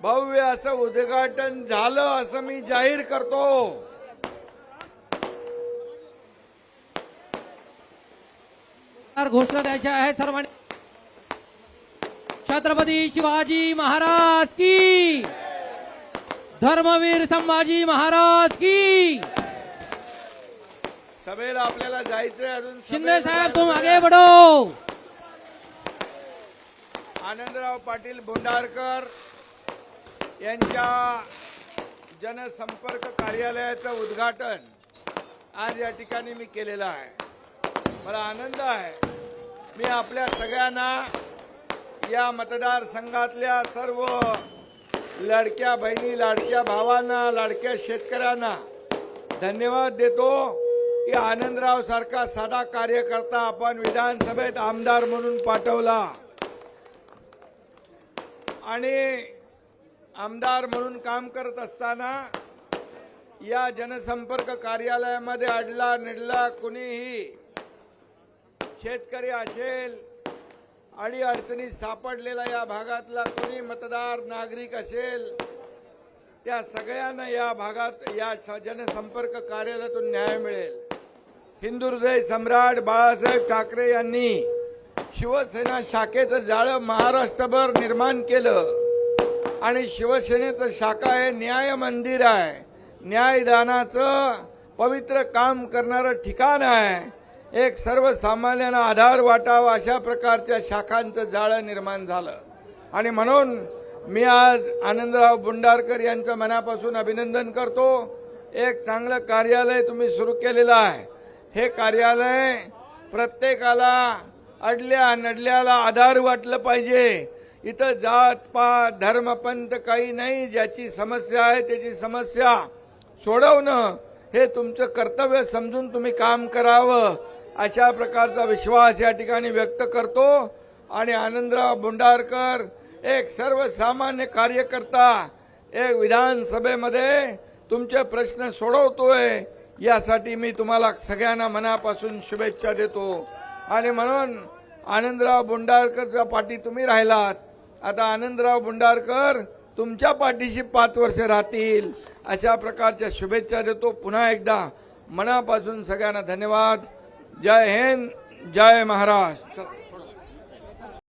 भव्य असं उद्घाटन झालं असं मी जाहीर करतो। घोषणा द्यायची आहे सर्वांनी। छत्रपती शिवाजी महाराज की, धर्मवीर संभाजी महाराज की। सभेला आपल्याला जायचंय अजून। शिंदे साहेब तुम आगे बढ़ो। आनंदराव पाटील भोंडारकर यांच्या जनसंपर्क कार्यालयाचं उद्घाटन आज या ठिकाणी मी केलेलं आहे। मला आनंद आहे। मी आपल्या सगळ्यांना, या मतदारसंघातल्या सर्व लाडक्या बहिणी, लाडक्या भावांना, लाडक्या शेतकऱ्यांना धन्यवाद देतो की आनंदराव सारखा साधा कार्यकर्ता आपण विधानसभेत आमदार म्हणून पाठवला आणि आमदार म्हणून काम करत असताना या जनसंपर्क कार्यालयामध्ये अडला निडला कुणीही शेतकरी असेल, अडीअडचणीत सापडलेला या भागातला कोणी मतदार नागरिक असेल, त्या सगळ्यांना या भागात या जनसंपर्क कार्यालयातून न्याय मिळेल। हिंदू हृदय सम्राट बाळासाहेब ठाकरे यांनी शिवसेना शाखेचं जाळं महाराष्ट्रभर निर्माण केलं आणि शिवसेनेचं शाखा हे न्याय मंदिर आहे, न्यायदानाचं पवित्र काम करणारं ठिकाण आहे, एक सर्वसामान्यांना आधार वाटावा अशा प्रकारच्या शाखांचं जाळं निर्माण झालं। आणि म्हणून मी आज आनंदराव भोंडारकर यांचं मनापासून अभिनंदन करतो। एक चांगलं कार्यालय तुम्ही सुरू केलेलं आहे। हे कार्यालय प्रत्येकाला, अडल्या नडल्याला आधार वाटलं पाहिजे। इथं जात पात धर्म पंथ काही नाही, ज्याची समस्या आहे त्याची समस्या सोडवणं हे तुमचं कर्तव्य समजून तुम्ही काम करावं अशा प्रकारचा विश्वास या ठिकाणी व्यक्त करतो। आणि आनंदराव भोंडारकर एक सर्वसामान्य कार्यकर्ता, एक विधानसभेमध्ये तुमचे प्रश्न सोडवतोय, यासाठी मी तुम्हाला सगळ्यांना मनापासून शुभेच्छा देतो। आणि म्हणून आनंदराव भोंडारकरच्या पाठी तुम्ही राहिलात, आता आनंदराव भोंडारकर तुमच्या पाठीशी 5 वर्ष राहतील अशा प्रकारच्या शुभेच्छा देतो। पुन्हा एकदा मनापासून सगळ्यांना धन्यवाद। जय हिंद, जय महाराष्ट्र।